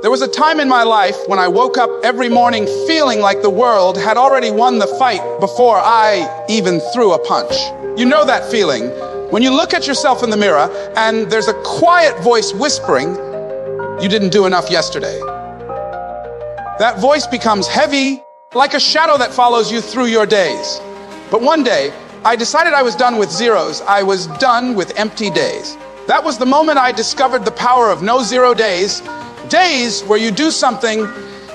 There was a time in my life when I woke up every morning feeling like the world had already won the fight before I even threw a punch. You know that feeling when you look at yourself in the mirror and there's a quiet voice whispering, you didn't do enough yesterday. That voice becomes heavy, like a shadow that follows you through your days. But one day, I decided I was done with zeros. I was done with empty days. That was the moment I discovered the power of no 0 days. Days where you do something,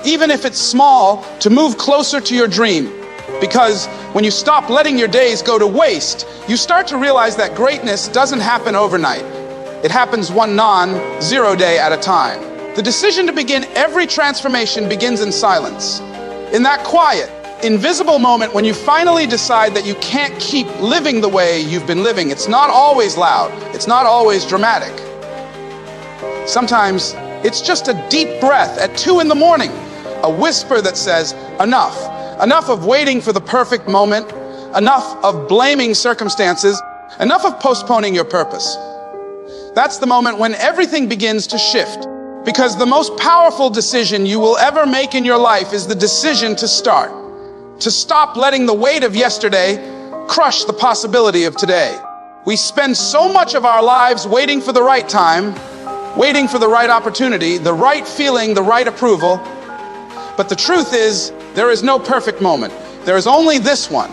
even if it's small, to move closer to your dream. Because when you stop letting your days go to waste, you start to realize that greatness doesn't happen overnight. It happens one non-zero day at a time. The decision to begin every transformation begins in silence. In that quiet, invisible moment when you finally decide that you can't keep living the way you've been living. It's not always loud. It's not always dramatic. Sometimes it's just a deep breath at 2 in the morning, a whisper that says, enough. Enough of waiting for the perfect moment, enough of blaming circumstances, enough of postponing your purpose. That's the moment when everything begins to shift, because the most powerful decision you will ever make in your life is the decision to start, to stop letting the weight of yesterday crush the possibility of today. We spend so much of our lives waiting for the right time, waiting for the right opportunity, the right feeling, the right approval. But the truth is, there is no perfect moment. There is only this one,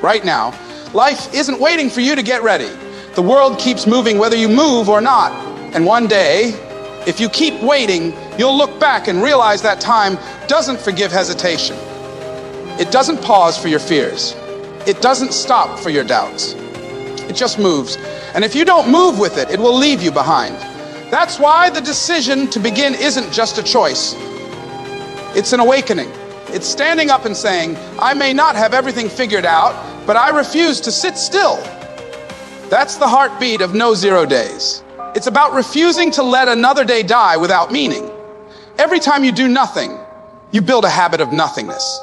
right now. Life isn't waiting for you to get ready. The world keeps moving whether you move or not. And one day, if you keep waiting, you'll look back and realize that time doesn't forgive hesitation. It doesn't pause for your fears. It doesn't stop for your doubts. It just moves. And if you don't move with it, it will leave you behind. That's why the decision to begin isn't just a choice. It's an awakening. It's standing up and saying, I may not have everything figured out, but I refuse to sit still. That's the heartbeat of no 0 days. It's about refusing to let another day die without meaning. Every time you do nothing, you build a habit of nothingness.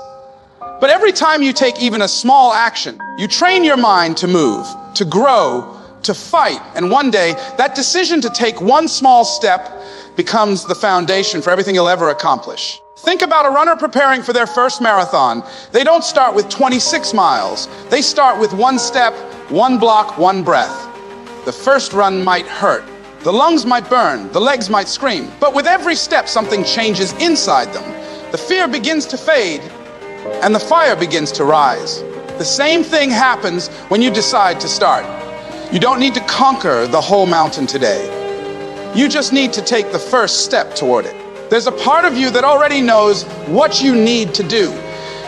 But every time you take even a small action, you train your mind to move, to grow, to fight. And one day, that decision to take one small step becomes the foundation for everything you'll ever accomplish. Think about a runner preparing for their first marathon. They don't start with 26 miles. They start with 1 step, 1 block, 1 breath. The first run might hurt. The lungs might burn. The legs might scream. But with every step, something changes inside them. The fear begins to fade, and the fire begins to rise. The same thing happens when you decide to start. You don't need to conquer the whole mountain today. You just need to take the first step toward it. There's a part of you that already knows what you need to do.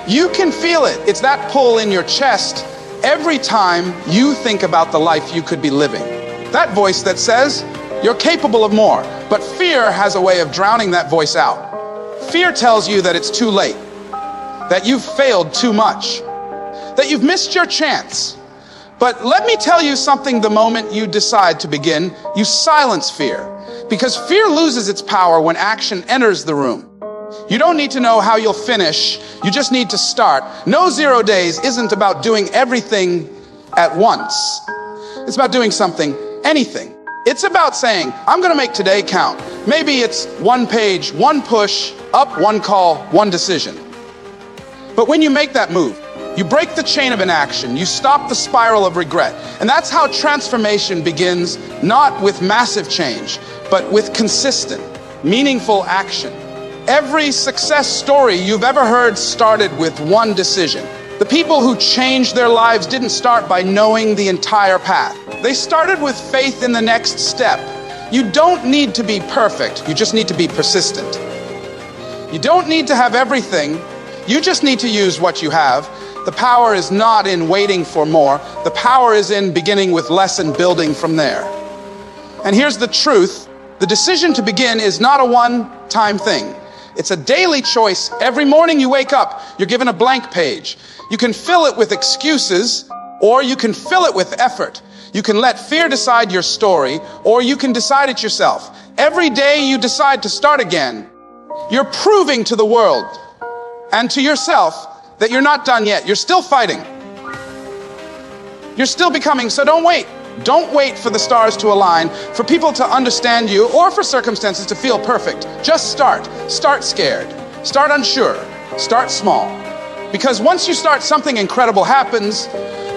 You can feel it. It's that pull in your chest every time you think about the life you could be living. That voice that says you're capable of more. But fear has a way of drowning that voice out. Fear tells you that it's too late, that you've failed too much, that you've missed your chance. But let me tell you something. The moment you decide to begin, you silence fear, because fear loses its power when action enters the room. You don't need to know how you'll finish. You just need to start. No 0 days isn't about doing everything at once. It's about doing something, anything. It's about saying, I'm going to make today count. Maybe it's 1 page, 1 push, up, 1 call, 1 decision. But when you make that move, you break the chain of inaction. You stop the spiral of regret. And that's how transformation begins, not with massive change, but with consistent, meaningful action. Every success story you've ever heard started with 1 decision. The people who changed their lives didn't start by knowing the entire path. They started with faith in the next step. You don't need to be perfect. You just need to be persistent. You don't need to have everything. You just need to use what you have. The power is not in waiting for more. The power is in beginning with less and building from there. And here's the truth. The decision to begin is not a one-time thing. It's a daily choice. Every morning you wake up, you're given a blank page. You can fill it with excuses, or you can fill it with effort. You can let fear decide your story, or you can decide it yourself. Every day you decide to start again, you're proving to the world and to yourself that you're not done yet. You're still fighting. You're still becoming, so don't wait. Don't wait for the stars to align, for people to understand you, or for circumstances to feel perfect. Just start. Start scared. Start unsure. Start small. Because once you start, something incredible happens.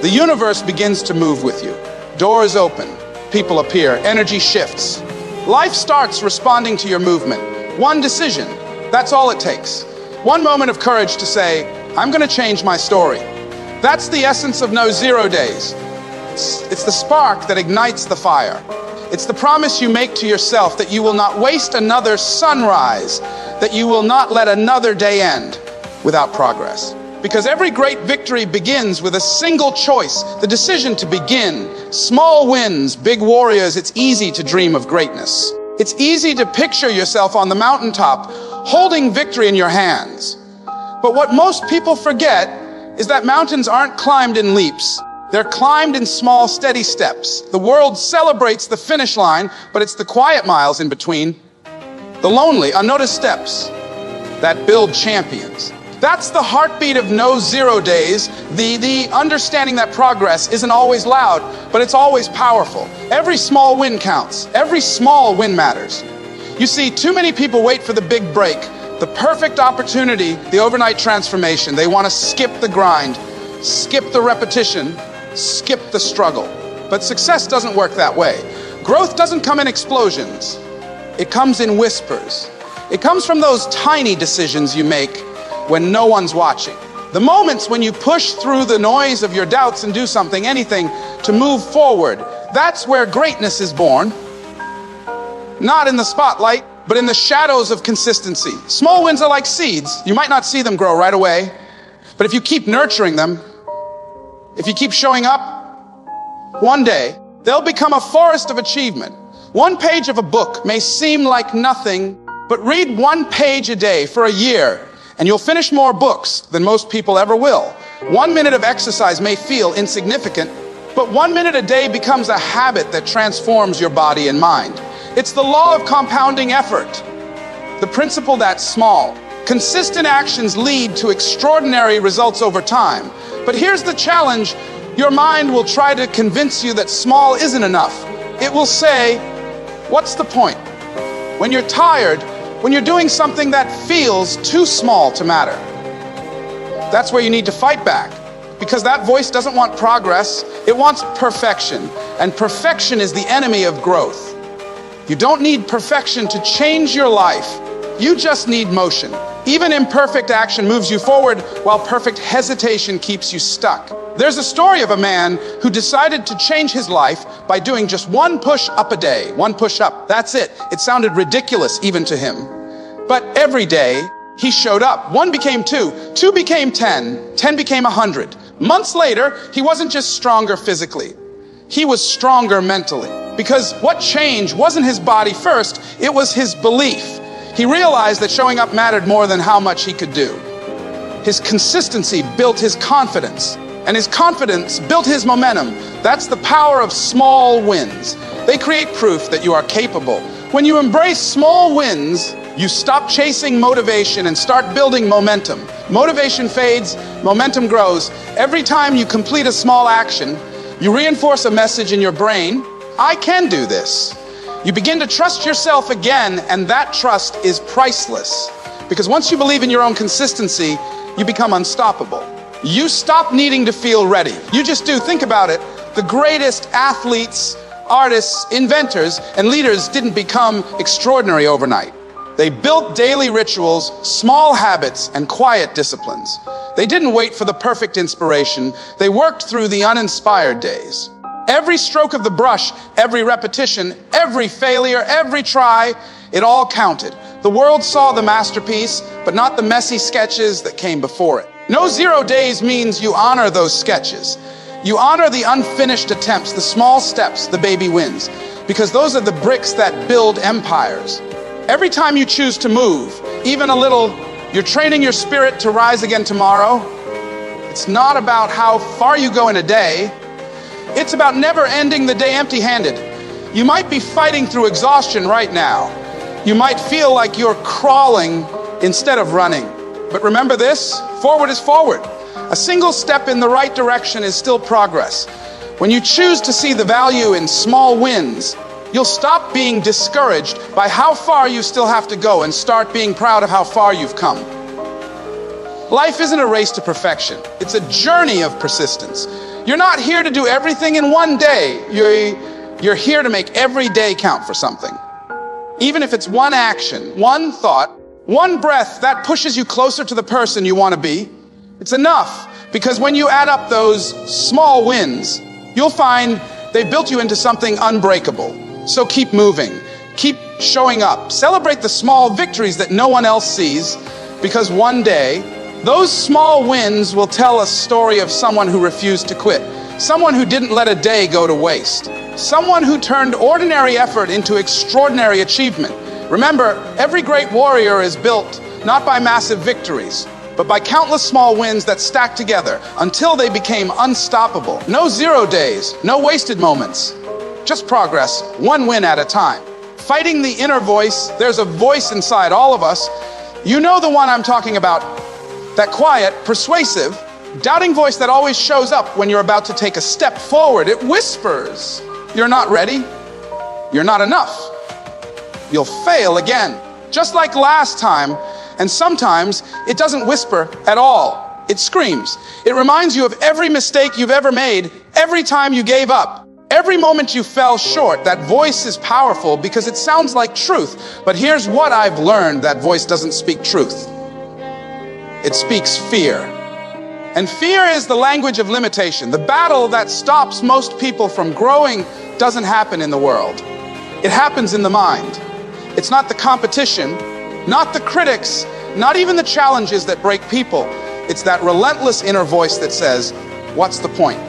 The universe begins to move with you. Doors open. People appear. Energy shifts. Life starts responding to your movement. One decision. That's all it takes. One moment of courage to say, I'm going to change my story. That's the essence of No 0 Days. It's the spark that ignites the fire. It's the promise you make to yourself that you will not waste another sunrise, that you will not let another day end without progress. Because every great victory begins with a single choice, the decision to begin. Small wins, big warriors. It's easy to dream of greatness. It's easy to picture yourself on the mountaintop, holding victory in your hands. But what most people forget is that mountains aren't climbed in leaps. They're climbed in small, steady steps. The world celebrates the finish line, but it's the quiet miles in between, the lonely, unnoticed steps that build champions. That's the heartbeat of No 0 Days, the understanding that progress isn't always loud, but it's always powerful. Every small win counts. Every small win matters. You see, too many people wait for the big break, the perfect opportunity, the overnight transformation. They want to skip the grind, skip the repetition, skip the struggle. But success doesn't work that way. Growth doesn't come in explosions. It comes in whispers. It comes from those tiny decisions you make when no one's watching. The moments when you push through the noise of your doubts and do something, anything, to move forward. That's where greatness is born. Not in the spotlight, but in the shadows of consistency. Small wins are like seeds. You might not see them grow right away, but if you keep nurturing them, if you keep showing up, one day, they'll become a forest of achievement. One page of a book may seem like nothing, but read one page a day for a year, and you'll finish more books than most people ever will. 1 minute of exercise may feel insignificant, but 1 minute a day becomes a habit that transforms your body and mind. It's the law of compounding effort, the principle that small, consistent actions lead to extraordinary results over time. But here's the challenge. Your mind will try to convince you that small isn't enough. It will say, what's the point? When you're tired, when you're doing something that feels too small to matter. That's where you need to fight back, because that voice doesn't want progress, it wants perfection. And perfection is the enemy of growth. You don't need perfection to change your life. You just need motion. Even imperfect action moves you forward, while perfect hesitation keeps you stuck. There's a story of a man who decided to change his life by doing just one push-up a day. One push-up, that's it. It sounded ridiculous even to him. But every day, he showed up. 1 became 2, 2 became 10, 10 became 100. Months later, he wasn't just stronger physically. He was stronger mentally. Because what changed wasn't his body first, it was his belief. He realized that showing up mattered more than how much he could do. His consistency built his confidence, and his confidence built his momentum. That's the power of small wins. They create proof that you are capable. When you embrace small wins, you stop chasing motivation and start building momentum. Motivation fades, momentum grows. Every time you complete a small action, you reinforce a message in your brain, I can do this. You begin to trust yourself again, and that trust is priceless. Because once you believe in your own consistency, you become unstoppable. You stop needing to feel ready. You just do. Think about it. The greatest athletes, artists, inventors, and leaders didn't become extraordinary overnight. They built daily rituals, small habits, and quiet disciplines. They didn't wait for the perfect inspiration. They worked through the uninspired days. Every stroke of the brush, every repetition, every failure, every try, it all counted. The world saw the masterpiece, but not the messy sketches that came before it. No 0 days means you honor those sketches. You honor the unfinished attempts, the small steps, the baby wins, because those are the bricks that build empires. Every time you choose to move, even a little, you're training your spirit to rise again tomorrow. It's not about how far you go in a day. It's about never ending the day empty-handed. You might be fighting through exhaustion right now. You might feel like you're crawling instead of running. But remember this, forward is forward. A single step in the right direction is still progress. When you choose to see the value in small wins, you'll stop being discouraged by how far you still have to go and start being proud of how far you've come. Life isn't a race to perfection. It's a journey of persistence. You're not here to do everything in one day. You're here to make every day count for something. Even if it's one action, one thought, one breath that pushes you closer to the person you want to be, it's enough. Because when you add up those small wins, you'll find they've built you into something unbreakable. So keep moving, keep showing up, celebrate the small victories that no one else sees, because one day, those small wins will tell a story of someone who refused to quit, someone who didn't let a day go to waste, someone who turned ordinary effort into extraordinary achievement. Remember, every great warrior is built not by massive victories, but by countless small wins that stack together until they became unstoppable. No 0 days, no wasted moments, just progress, one win at a time. Fighting the inner voice, there's a voice inside all of us. You know the one I'm talking about. That quiet, persuasive, doubting voice that always shows up when you're about to take a step forward. It whispers, you're not ready, you're not enough, you'll fail again. Just like last time, and sometimes it doesn't whisper at all. It screams. It reminds you of every mistake you've ever made, every time you gave up, every moment you fell short. That voice is powerful because it sounds like truth. But here's what I've learned: that voice doesn't speak truth. It speaks fear. And fear is the language of limitation. The battle that stops most people from growing doesn't happen in the world. It happens in the mind. It's not the competition, not the critics, not even the challenges that break people. It's that relentless inner voice that says, what's the point?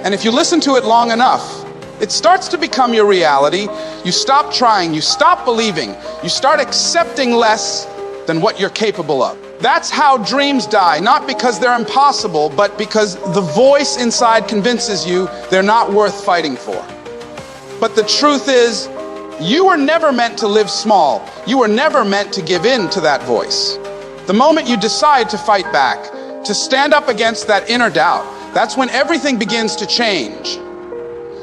And if you listen to it long enough, it starts to become your reality. You stop trying, you stop believing, you start accepting less than what you're capable of. That's how dreams die, not because they're impossible, but because the voice inside convinces you they're not worth fighting for. But the truth is, you were never meant to live small. You were never meant to give in to that voice. The moment you decide to fight back, to stand up against that inner doubt, that's when everything begins to change.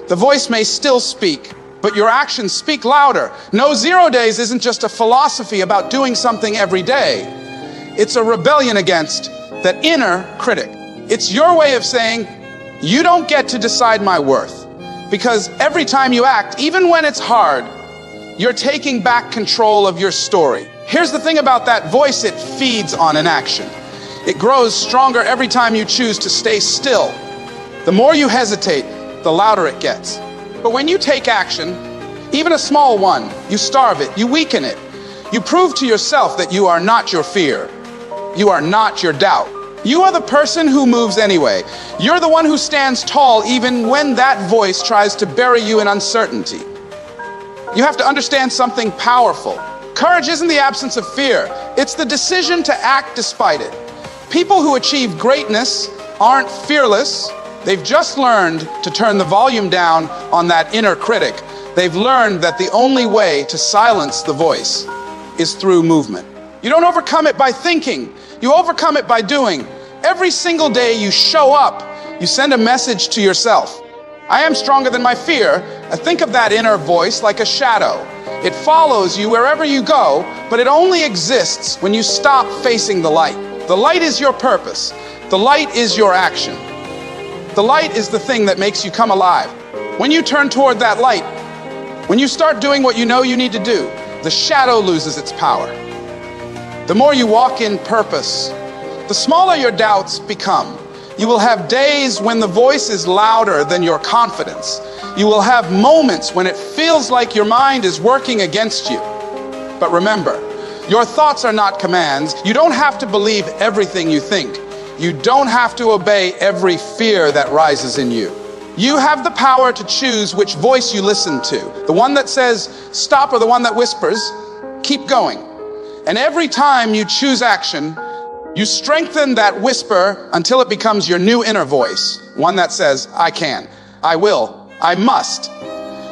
The voice may still speak, but your actions speak louder. No 0 days isn't just a philosophy about doing something every day. It's a rebellion against that inner critic. It's your way of saying, you don't get to decide my worth. Because every time you act, even when it's hard, you're taking back control of your story. Here's the thing about that voice: it feeds on inaction. It grows stronger every time you choose to stay still. The more you hesitate, the louder it gets. But when you take action, even a small one, you starve it, you weaken it. You prove to yourself that you are not your fear. You are not your doubt. You are the person who moves anyway. You're the one who stands tall even when that voice tries to bury you in uncertainty. You have to understand something powerful. Courage isn't the absence of fear. It's the decision to act despite it. People who achieve greatness aren't fearless. They've just learned to turn the volume down on that inner critic. They've learned that the only way to silence the voice is through movement. You don't overcome it by thinking. You overcome it by doing. Every single day you show up, you send a message to yourself. I am stronger than my fear. Think of that inner voice like a shadow. It follows you wherever you go, but it only exists when you stop facing the light. The light is your purpose. The light is your action. The light is the thing that makes you come alive. When you turn toward that light, when you start doing what you know you need to do, the shadow loses its power. The more you walk in purpose, the smaller your doubts become. You will have days when the voice is louder than your confidence. You will have moments when it feels like your mind is working against you. But remember, your thoughts are not commands. You don't have to believe everything you think. You don't have to obey every fear that rises in you. You have the power to choose which voice you listen to. The one that says stop or the one that whispers, keep going. And every time you choose action, you strengthen that whisper until it becomes your new inner voice. One that says, I can, I will, I must.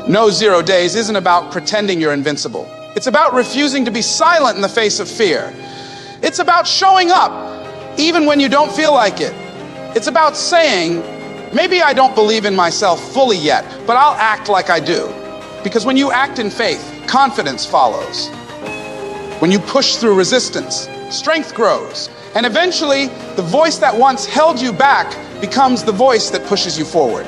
No 0 days isn't about pretending you're invincible. It's about refusing to be silent in the face of fear. It's about showing up even when you don't feel like it. It's about saying, Maybe I don't believe in myself fully yet, but I'll act like I do. Because when you act in faith, confidence follows. When you push through resistance, strength grows. And eventually, the voice that once held you back becomes the voice that pushes you forward.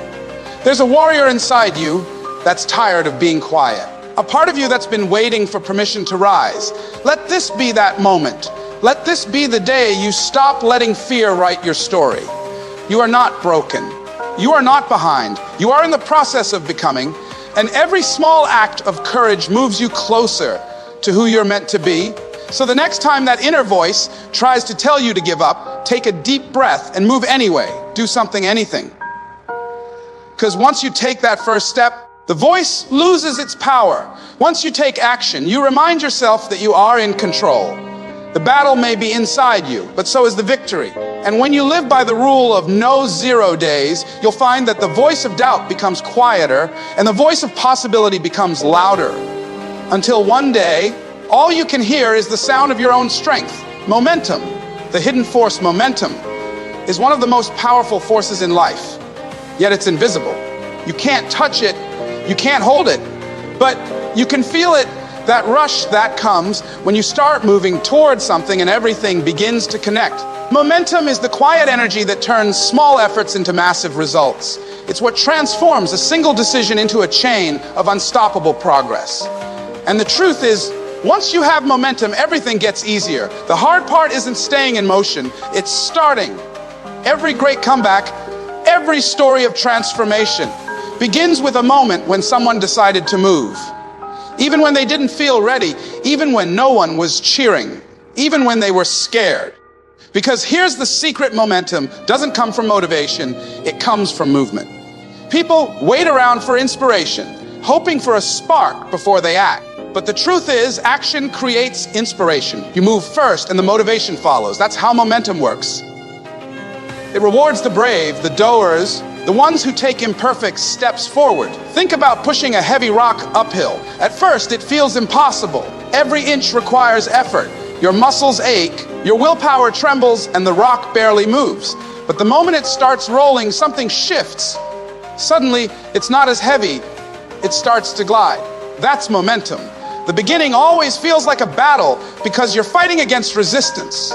There's a warrior inside you that's tired of being quiet. A part of you that's been waiting for permission to rise. Let this be that moment. Let this be the day you stop letting fear write your story. You are not broken. You are not behind. You are in the process of becoming, and every small act of courage moves you closer to who you're meant to be. So the next time that inner voice tries to tell you to give up, take a deep breath and move anyway. Do something, anything. Because once you take that first step, the voice loses its power. Once you take action, you remind yourself that you are in control. The battle may be inside you, but so is the victory. And when you live by the rule of no 0 days, you'll find that the voice of doubt becomes quieter and the voice of possibility becomes louder. Until one day, all you can hear is the sound of your own strength. Momentum, the hidden force momentum, is one of the most powerful forces in life. Yet it's invisible. You can't touch it, you can't hold it, but you can feel it. That rush that comes when you start moving towards something and everything begins to connect. Momentum is the quiet energy that turns small efforts into massive results. It's what transforms a single decision into a chain of unstoppable progress. And the truth is, once you have momentum, everything gets easier. The hard part isn't staying in motion, it's starting. Every great comeback, every story of transformation begins with a moment when someone decided to move. Even when they didn't feel ready, even when no one was cheering, even when they were scared. Because here's the secret: momentum doesn't come from motivation, it comes from movement. People wait around for inspiration, hoping for a spark before they act. But the truth is, action creates inspiration. You move first and the motivation follows. That's how momentum works. It rewards the brave, the doers, the ones who take imperfect steps forward. Think about pushing a heavy rock uphill. At first, it feels impossible. Every inch requires effort. Your muscles ache, your willpower trembles, and the rock barely moves. But the moment it starts rolling, something shifts. Suddenly, it's not as heavy. It starts to glide. That's momentum. The beginning always feels like a battle because you're fighting against resistance.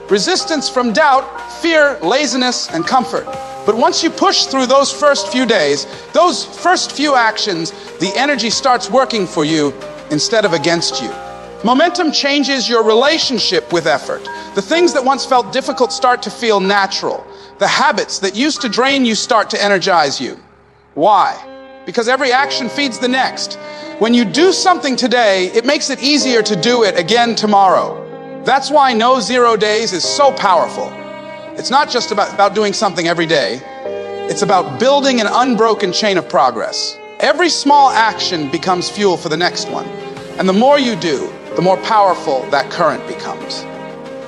Resistance from doubt, fear, laziness, and comfort. But once you push through those first few days, those first few actions, the energy starts working for you instead of against you. Momentum changes your relationship with effort. The things that once felt difficult start to feel natural. The habits that used to drain you start to energize you. Why? Because every action feeds the next. When you do something today, it makes it easier to do it again tomorrow. That's why no 0 days is so powerful. It's not just about doing something every day. It's about building an unbroken chain of progress. Every small action becomes fuel for the next one. And the more you do, the more powerful that current becomes.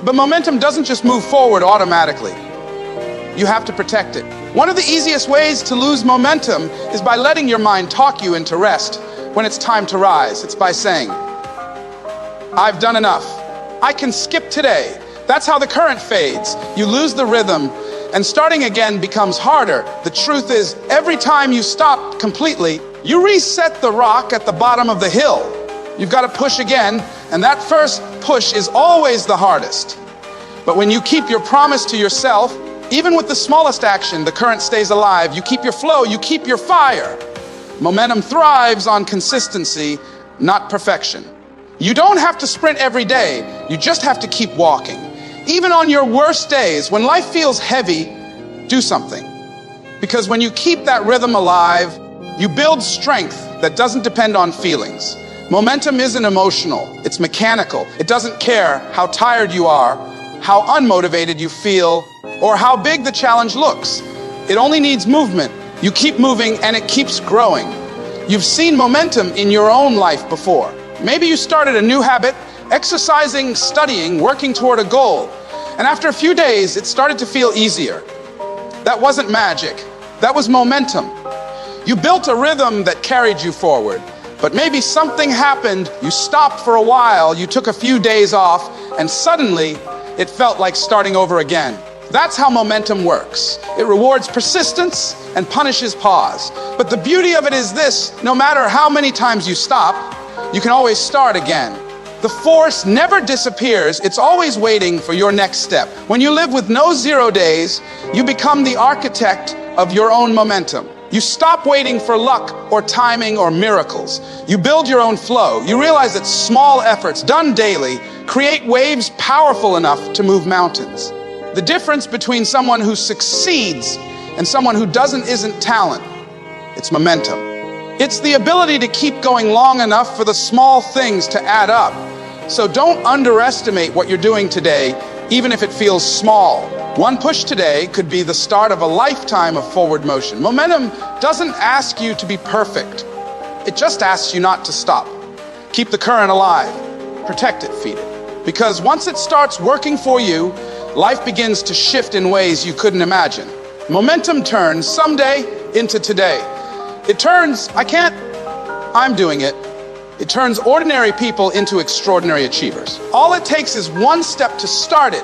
But momentum doesn't just move forward automatically. You have to protect it. One of the easiest ways to lose momentum is by letting your mind talk you into rest when it's time to rise. It's by saying, I've done enough. I can skip today. That's how the current fades. You lose the rhythm, and starting again becomes harder. The truth is, every time you stop completely, you reset the rock at the bottom of the hill. You've got to push again, and that first push is always the hardest. But when you keep your promise to yourself, even with the smallest action, the current stays alive. You keep your flow, you keep your fire. Momentum thrives on consistency, not perfection. You don't have to sprint every day, you just have to keep walking. Even on your worst days, when life feels heavy, do something. Because when you keep that rhythm alive, you build strength that doesn't depend on feelings. Momentum isn't emotional, it's mechanical. It doesn't care how tired you are, how unmotivated you feel, or how big the challenge looks. It only needs movement. You keep moving and it keeps growing. You've seen momentum in your own life before. Maybe you started a new habit, exercising, studying, working toward a goal. And after a few days, it started to feel easier. That wasn't magic. That was momentum. You built a rhythm that carried you forward. But maybe something happened, you stopped for a while, you took a few days off, and suddenly it felt like starting over again. That's how momentum works. It rewards persistence and punishes pause. But the beauty of it is this: no matter how many times you stop, you can always start again. The force never disappears. It's always waiting for your next step. When you live with no 0 days, you become the architect of your own momentum. You stop waiting for luck or timing or miracles. You build your own flow. You realize that small efforts done daily create waves powerful enough to move mountains. The difference between someone who succeeds and someone who doesn't isn't talent. It's momentum. It's the ability to keep going long enough for the small things to add up. So don't underestimate what you're doing today, even if it feels small. One push today could be the start of a lifetime of forward motion. Momentum doesn't ask you to be perfect. It just asks you not to stop. Keep the current alive. Protect it, feed it. Because once it starts working for you, life begins to shift in ways you couldn't imagine. Momentum turns someday into today. It turns, I'm doing it. It turns ordinary people into extraordinary achievers. All it takes is one step to start it,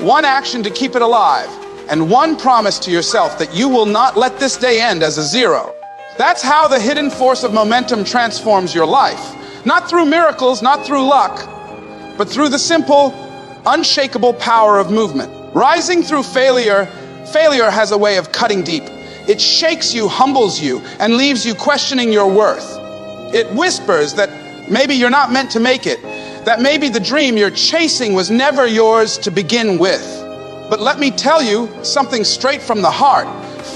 one action to keep it alive, and one promise to yourself that you will not let this day end as a 0. That's how the hidden force of momentum transforms your life. Not through miracles, not through luck, but through the simple, unshakable power of movement. Rising through failure has a way of cutting deep. It shakes you, humbles you, and leaves you questioning your worth. It whispers that maybe you're not meant to make it, that maybe the dream you're chasing was never yours to begin with. But let me tell you something straight from the heart.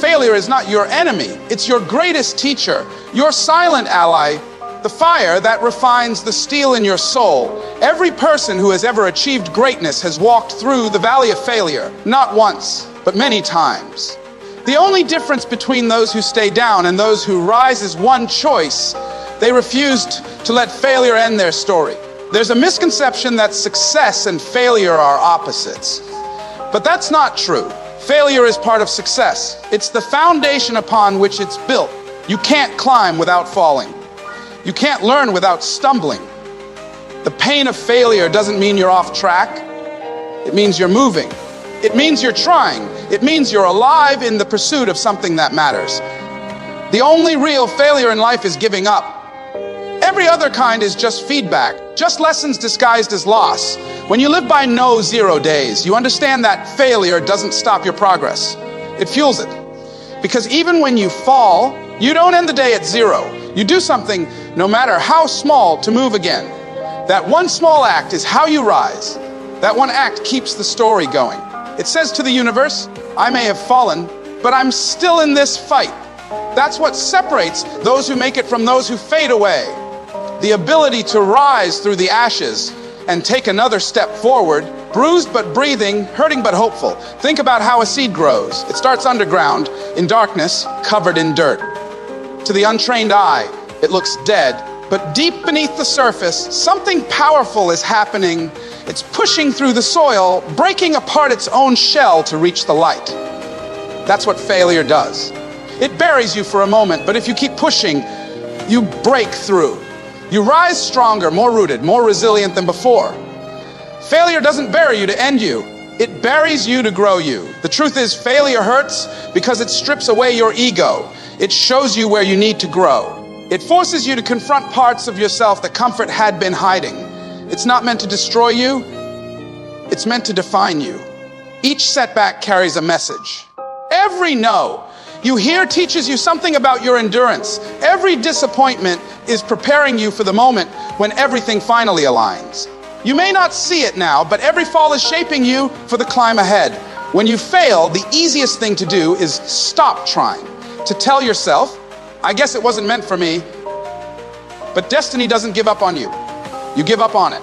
Failure is not your enemy. It's your greatest teacher, your silent ally, the fire that refines the steel in your soul. Every person who has ever achieved greatness has walked through the valley of failure, not once, but many times. The only difference between those who stay down and those who rise is one choice. They refused to let failure end their story. There's a misconception that success and failure are opposites. But that's not true. Failure is part of success. It's the foundation upon which it's built. You can't climb without falling. You can't learn without stumbling. The pain of failure doesn't mean you're off track. It means you're moving. It means you're trying. It means you're alive in the pursuit of something that matters. The only real failure in life is giving up. Every other kind is just feedback, just lessons disguised as loss. When you live by no 0 days, you understand that failure doesn't stop your progress. It fuels it. Because even when you fall, you don't end the day at 0. You do something, no matter how small, to move again. That one small act is how you rise. That one act keeps the story going. It says to the universe, I may have fallen, but I'm still in this fight. That's what separates those who make it from those who fade away. The ability to rise through the ashes and take another step forward, bruised but breathing, hurting but hopeful. Think about how a seed grows. It starts underground, in darkness, covered in dirt. To the untrained eye, it looks dead, but deep beneath the surface, something powerful is happening. It's pushing through the soil, breaking apart its own shell to reach the light. That's what failure does. It buries you for a moment, but if you keep pushing, you break through. You rise stronger, more rooted, more resilient than before. Failure doesn't bury you to end you. It buries you to grow you. The truth is, failure hurts because it strips away your ego. It shows you where you need to grow. It forces you to confront parts of yourself that comfort had been hiding. It's not meant to destroy you. It's meant to define you. Each setback carries a message. Every no you hear teaches you something about your endurance. Every disappointment is preparing you for the moment when everything finally aligns. You may not see it now, but every fall is shaping you for the climb ahead. When you fail, the easiest thing to do is stop trying. To tell yourself, I guess it wasn't meant for me. But destiny doesn't give up on you. You give up on it.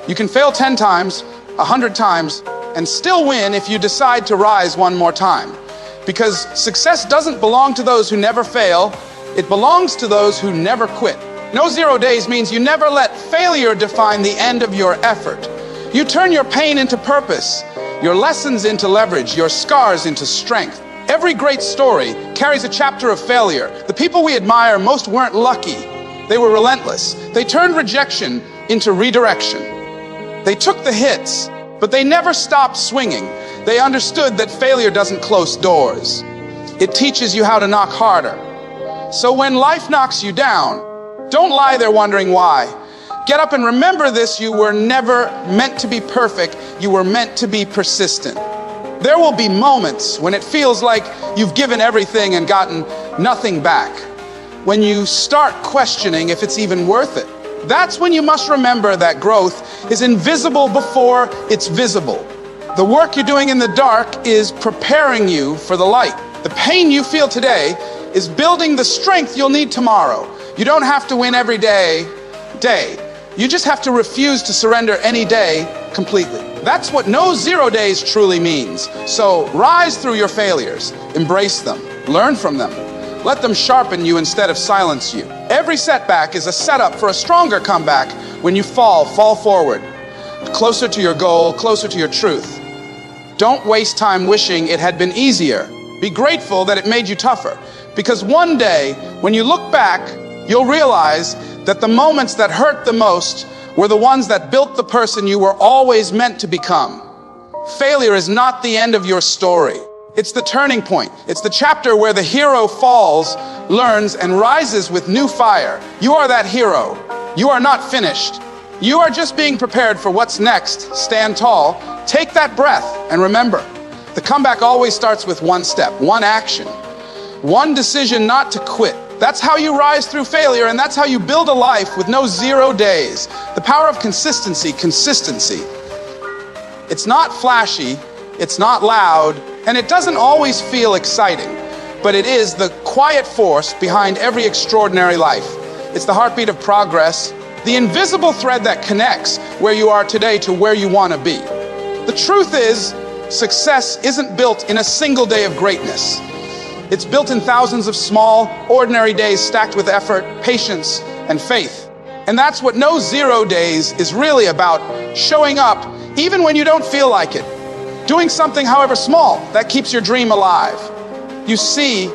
You can fail 10 times, 100 times, and still win if you decide to rise one more time. Because success doesn't belong to those who never fail. It belongs to those who never quit. No 0 days means you never let failure define the end of your effort. You turn your pain into purpose, your lessons into leverage, your scars into strength. Every great story carries a chapter of failure. The people we admire most weren't lucky. They were relentless. They turned rejection into redirection. They took the hits, but they never stopped swinging. They understood that failure doesn't close doors. It teaches you how to knock harder. So when life knocks you down, don't lie there wondering why. Get up and remember this: you were never meant to be perfect. You were meant to be persistent. There will be moments when it feels like you've given everything and gotten nothing back. When you start questioning if it's even worth it. That's when you must remember that growth is invisible before it's visible. The work you're doing in the dark is preparing you for the light. The pain you feel today is building the strength you'll need tomorrow. You don't have to win every day. You just have to refuse to surrender any day completely. That's what no 0 days truly means. So rise through your failures, embrace them, learn from them. Let them sharpen you instead of silence you. Every setback is a setup for a stronger comeback. When you fall forward, closer to your goal, closer to your truth. Don't waste time wishing it had been easier. Be grateful that it made you tougher. Because one day, when you look back, you'll realize that the moments that hurt the most were the ones that built the person you were always meant to become. Failure is not the end of your story. It's the turning point. It's the chapter where the hero falls, learns, and rises with new fire. You are that hero. You are not finished. You are just being prepared for what's next. Stand tall, take that breath, and remember, the comeback always starts with one step, one action, one decision not to quit. That's how you rise through failure, and that's how you build a life with no 0 days. The power of consistency. It's not flashy, it's not loud, and it doesn't always feel exciting, but it is the quiet force behind every extraordinary life. It's the heartbeat of progress, the invisible thread that connects where you are today to where you want to be. The truth is, success isn't built in a single day of greatness. It's built in thousands of small, ordinary days stacked with effort, patience, and faith. And that's what no 0 days is really about: showing up even when you don't feel like it. Doing something, however small, that keeps your dream alive. You see,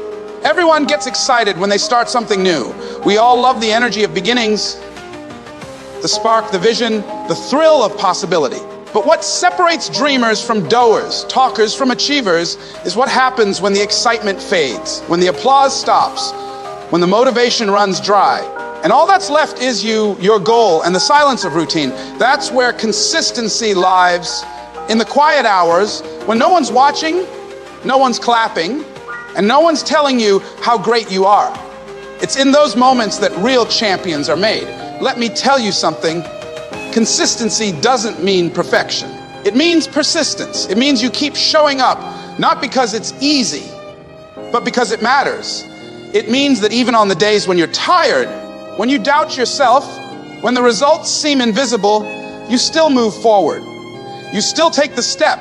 everyone gets excited when they start something new. We all love the energy of beginnings, the spark, the vision, the thrill of possibility. But what separates dreamers from doers, talkers from achievers, is what happens when the excitement fades, when the applause stops, when the motivation runs dry. And all that's left is you, your goal, and the silence of routine. That's where consistency lives. In the quiet hours, when no one's watching, no one's clapping, and no one's telling you how great you are. It's in those moments that real champions are made. Let me tell you something. Consistency doesn't mean perfection. It means persistence. It means you keep showing up, not because it's easy, but because it matters. It means that even on the days when you're tired, when you doubt yourself, when the results seem invisible, you still move forward. You still take the step.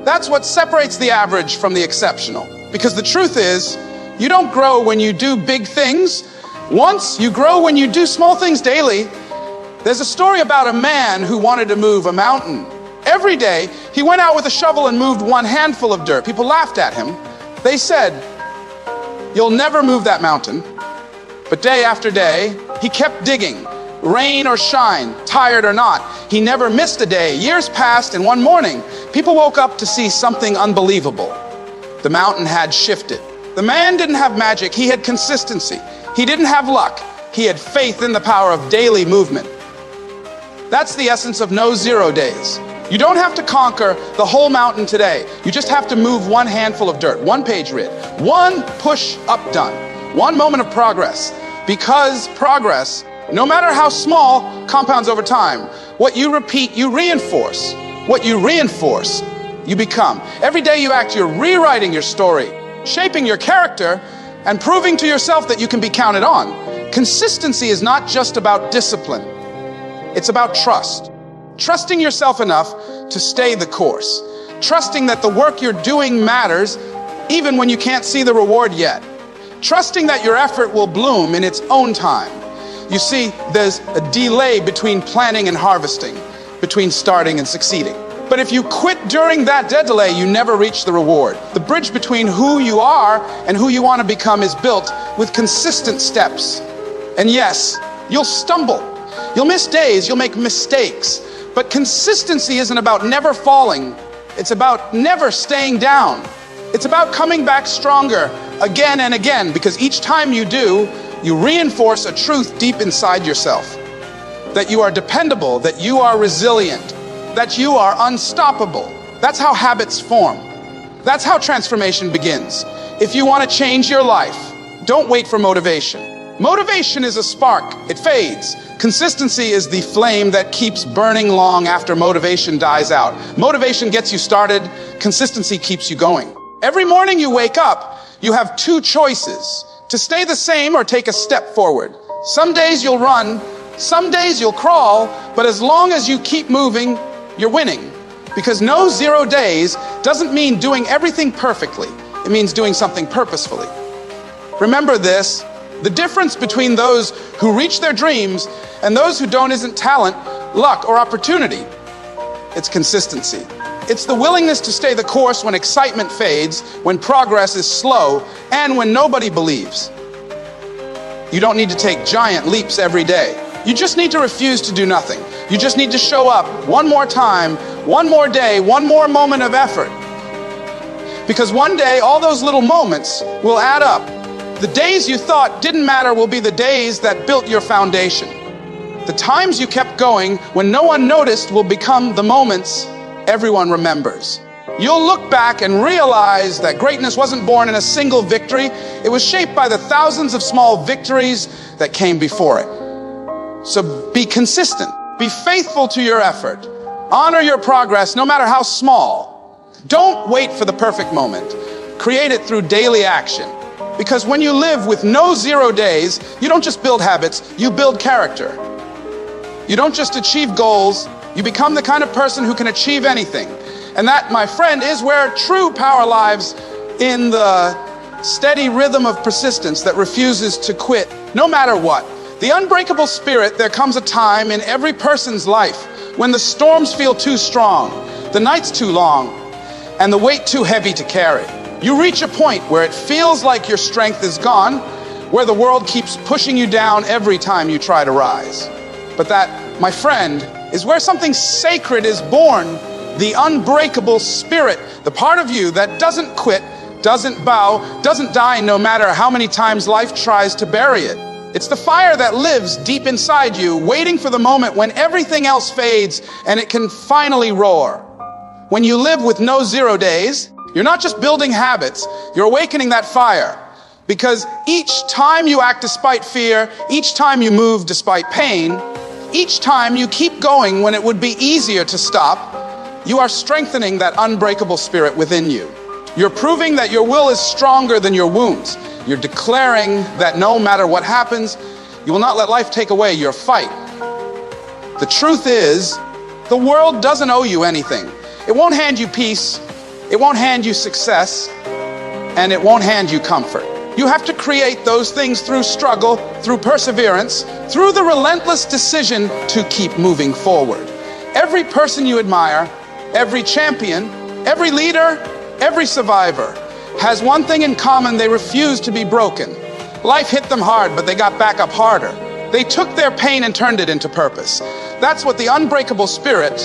That's what separates the average from the exceptional. Because the truth is, you don't grow when you do big things once, you grow when you do small things daily. There's a story about a man who wanted to move a mountain. Every day, he went out with a shovel and moved one handful of dirt. People laughed at him. They said, "You'll never move that mountain." But day after day, he kept digging, rain or shine, tired or not. He never missed a day. Years passed, and one morning, people woke up to see something unbelievable. The mountain had shifted. The man didn't have magic, he had consistency. He didn't have luck, he had faith in the power of daily movement. That's the essence of no 0 days. You don't have to conquer the whole mountain today. You just have to move one handful of dirt, one page read, one push up done, one moment of progress. Because progress, no matter how small, compounds over time. What you repeat, you reinforce. What you reinforce, you become. Every day you act, you're rewriting your story, shaping your character, and proving to yourself that you can be counted on. Consistency is not just about discipline. It's about trust. Trusting yourself enough to stay the course. Trusting that the work you're doing matters even when you can't see the reward yet. Trusting that your effort will bloom in its own time. You see, there's a delay between planning and harvesting, between starting and succeeding. But if you quit during that dead delay, you never reach the reward. The bridge between who you are and who you want to become is built with consistent steps. And yes, you'll stumble. You'll miss days, you'll make mistakes, but consistency isn't about never falling. It's about never staying down. It's about coming back stronger again and again, because each time you do, you reinforce a truth deep inside yourself. That you are dependable, that you are resilient, that you are unstoppable. That's how habits form. That's how transformation begins. If you want to change your life, don't wait for motivation. Motivation is a spark, it fades. Consistency is the flame that keeps burning long after motivation dies out. Motivation gets you started, consistency keeps you going. Every morning you wake up, you have two choices: to stay the same or take a step forward. Some days you'll run, some days you'll crawl, but as long as you keep moving, you're winning. Because no 0 days doesn't mean doing everything perfectly. It means doing something purposefully. Remember this: the difference between those who reach their dreams and those who don't isn't talent, luck, or opportunity. It's consistency. It's the willingness to stay the course when excitement fades, when progress is slow, and when nobody believes. You don't need to take giant leaps every day. You just need to refuse to do nothing. You just need to show up one more time, one more day, one more moment of effort. Because one day, all those little moments will add up. The days you thought didn't matter will be the days that built your foundation. The times you kept going when no one noticed will become the moments everyone remembers. You'll look back and realize that greatness wasn't born in a single victory. It was shaped by the thousands of small victories that came before it. So be consistent. Be faithful to your effort. Honor your progress, no matter how small. Don't wait for the perfect moment. Create it through daily action. Because when you live with no 0 days, you don't just build habits, you build character. You don't just achieve goals, you become the kind of person who can achieve anything. And that, my friend, is where true power lies, in the steady rhythm of persistence that refuses to quit, no matter what. The unbreakable spirit, there comes a time in every person's life when the storms feel too strong, the nights too long, and the weight too heavy to carry. You reach a point where it feels like your strength is gone, where the world keeps pushing you down every time you try to rise. But that, my friend, is where something sacred is born, the unbreakable spirit, the part of you that doesn't quit, doesn't bow, doesn't die no matter how many times life tries to bury it. It's the fire that lives deep inside you, waiting for the moment when everything else fades and it can finally roar. When you live with no 0 days, you're not just building habits, you're awakening that fire. Because each time you act despite fear, each time you move despite pain, each time you keep going when it would be easier to stop, you are strengthening that unbreakable spirit within you. You're proving that your will is stronger than your wounds. You're declaring that no matter what happens, you will not let life take away your fight. The truth is, the world doesn't owe you anything. It won't hand you peace, it won't hand you success, and it won't hand you comfort. You have to create those things through struggle, through perseverance, through the relentless decision to keep moving forward. Every person you admire, every champion, every leader, every survivor has one thing in common: they refused to be broken. Life hit them hard, but they got back up harder. They took their pain and turned it into purpose. That's what the unbreakable spirit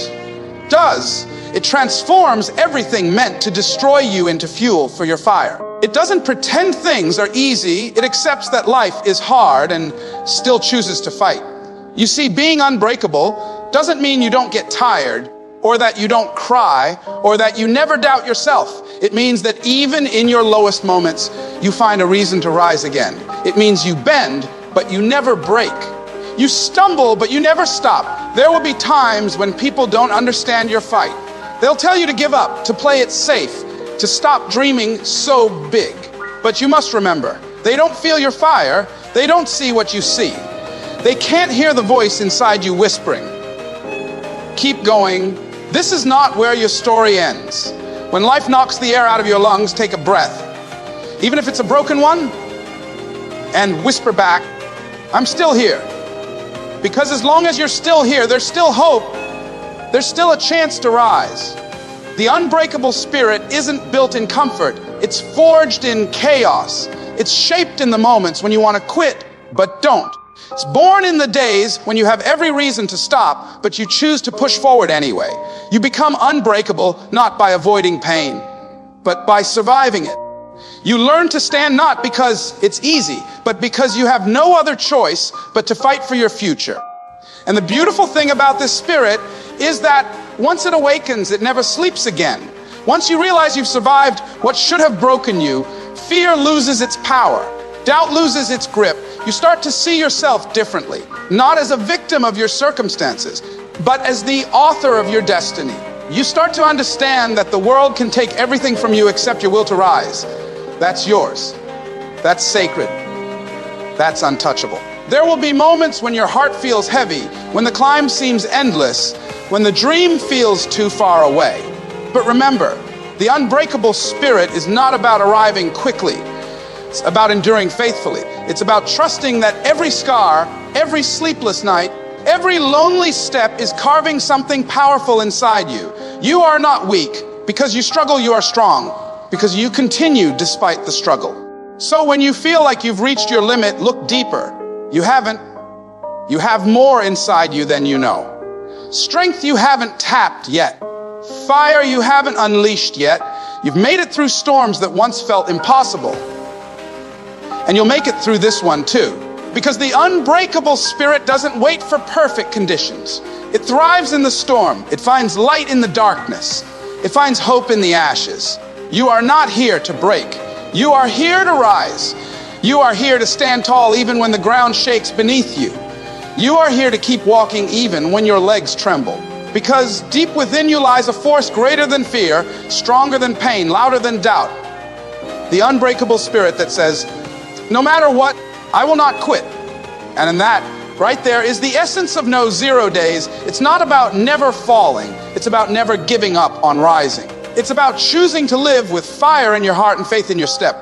does. It transforms everything meant to destroy you into fuel for your fire. It doesn't pretend things are easy. It accepts that life is hard and still chooses to fight. You see, being unbreakable doesn't mean you don't get tired, or that you don't cry, or that you never doubt yourself. It means that even in your lowest moments, you find a reason to rise again. It means you bend, but you never break. You stumble, but you never stop. There will be times when people don't understand your fight. They'll tell you to give up, to play it safe, to stop dreaming so big. But you must remember, they don't feel your fire. They don't see what you see. They can't hear the voice inside you whispering, "Keep going. This is not where your story ends." When life knocks the air out of your lungs, take a breath, even if it's a broken one, and whisper back, "I'm still here." Because as long as you're still here, there's still hope. There's still a chance to rise. The unbreakable spirit isn't built in comfort. It's forged in chaos. It's shaped in the moments when you want to quit, but don't. It's born in the days when you have every reason to stop, but you choose to push forward anyway. You become unbreakable, not by avoiding pain, but by surviving it. You learn to stand not because it's easy, but because you have no other choice but to fight for your future. And the beautiful thing about this spirit is that once it awakens, it never sleeps again. Once you realize you've survived what should have broken you, fear loses its power. Doubt loses its grip. You start to see yourself differently, not as a victim of your circumstances, but as the author of your destiny. You start to understand that the world can take everything from you except your will to rise. That's yours. That's sacred. That's untouchable. There will be moments when your heart feels heavy, when the climb seems endless, when the dream feels too far away. But remember, the unbreakable spirit is not about arriving quickly. It's about enduring faithfully. It's about trusting that every scar, every sleepless night, every lonely step is carving something powerful inside you. You are not weak. Because you struggle, you are strong. Because you continue despite the struggle. So when you feel like you've reached your limit, look deeper. You haven't. You have more inside you than you know. Strength you haven't tapped yet. Fire you haven't unleashed yet. You've made it through storms that once felt impossible. And you'll make it through this one too. Because the unbreakable spirit doesn't wait for perfect conditions. It thrives in the storm. It finds light in the darkness. It finds hope in the ashes. You are not here to break. You are here to rise. You are here to stand tall even when the ground shakes beneath you. You are here to keep walking even when your legs tremble. Because deep within you lies a force greater than fear, stronger than pain, louder than doubt. The unbreakable spirit that says, no matter what, I will not quit. And in that, right there is the essence of no 0 days. It's not about never falling. It's about never giving up on rising. It's about choosing to live with fire in your heart and faith in your step.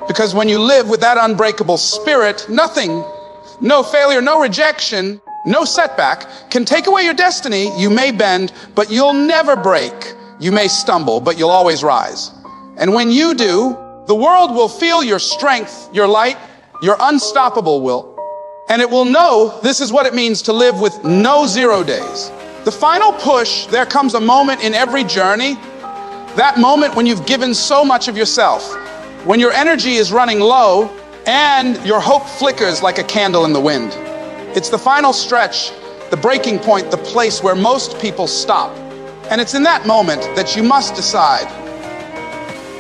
Because when you live with that unbreakable spirit, nothing, no failure, no rejection, no setback can take away your destiny. You may bend, but you'll never break. You may stumble, but you'll always rise. And when you do, the world will feel your strength, your light, your unstoppable will. And it will know this is what it means to live with no 0 days. The final push, there comes a moment in every journey, that moment when you've given so much of yourself, when your energy is running low and your hope flickers like a candle in the wind. It's the final stretch, the breaking point, the place where most people stop. And it's in that moment that you must decide,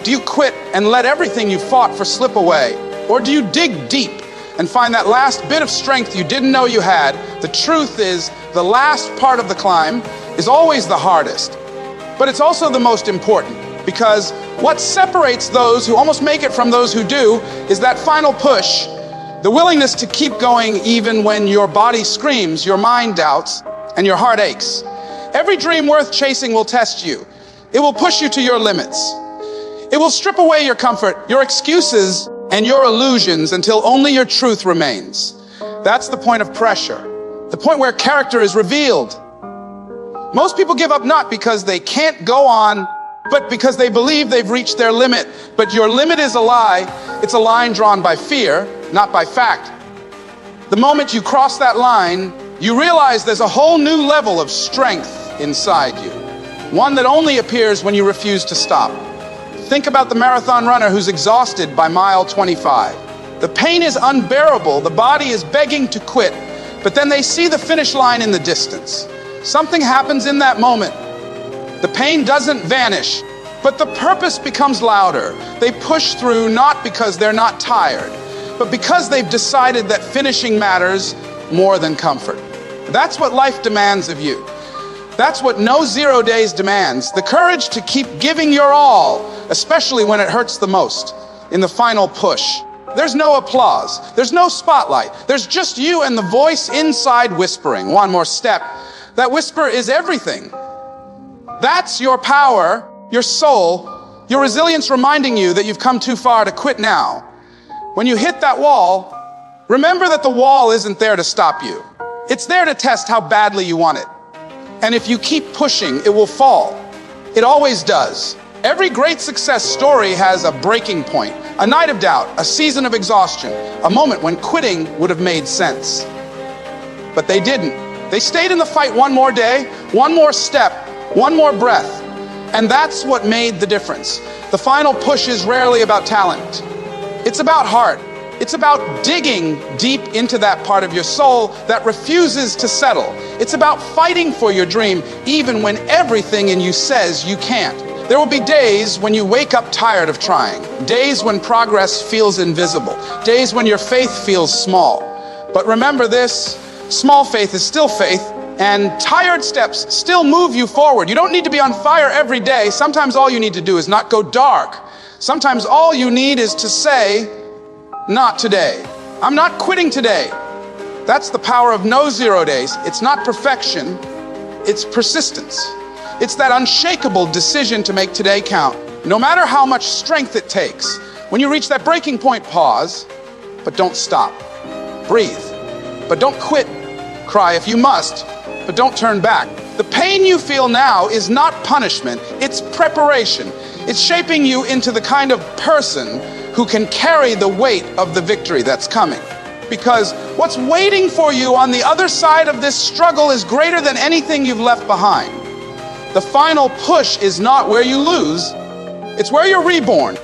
do you quit and let everything you fought for slip away? Or do you dig deep and find that last bit of strength you didn't know you had? The truth is, the last part of the climb is always the hardest, but it's also the most important, because what separates those who almost make it from those who do is that final push, the willingness to keep going even when your body screams, your mind doubts, and your heart aches. Every dream worth chasing will test you. It will push you to your limits. It will strip away your comfort, your excuses, and your illusions until only your truth remains. That's the point of pressure. The point where character is revealed. Most people give up not because they can't go on, but because they believe they've reached their limit. But your limit is a lie. It's a line drawn by fear, not by fact. The moment you cross that line, you realize there's a whole new level of strength inside you. One that only appears when you refuse to stop. Think about the marathon runner who's exhausted by mile 25. The pain is unbearable. The body is begging to quit. But then they see the finish line in the distance. Something happens in that moment. The pain doesn't vanish, but the purpose becomes louder. They push through not because they're not tired, but because they've decided that finishing matters more than comfort. That's what life demands of you. That's what no 0 days demands. The courage to keep giving your all, especially when it hurts the most, in the final push. There's no applause. There's no spotlight. There's just you and the voice inside whispering. One more step. That whisper is everything. That's your power, your soul, your resilience reminding you that you've come too far to quit now. When you hit that wall, remember that the wall isn't there to stop you. It's there to test how badly you want it. And if you keep pushing, it will fall. It always does. Every great success story has a breaking point, a night of doubt, a season of exhaustion, a moment when quitting would have made sense. But they didn't. They stayed in the fight one more day, one more step, one more breath. And that's what made the difference. The final push is rarely about talent. It's about heart. It's about digging deep into that part of your soul that refuses to settle. It's about fighting for your dream even when everything in you says you can't. There will be days when you wake up tired of trying, days when progress feels invisible, days when your faith feels small. But remember this, small faith is still faith, and tired steps still move you forward. You don't need to be on fire every day. Sometimes all you need to do is not go dark. Sometimes all you need is to say, not today. I'm not quitting today. That's the power of no 0 days. It's not perfection, it's persistence. It's that unshakable decision to make today count, no matter how much strength it takes. When you reach that breaking point, pause, but don't stop. Breathe, but don't quit. Cry if you must, but don't turn back. The pain you feel now is not punishment, it's preparation. It's shaping you into the kind of person who can carry the weight of the victory that's coming. Because what's waiting for you on the other side of this struggle is greater than anything you've left behind. The final push is not where you lose, it's where you're reborn.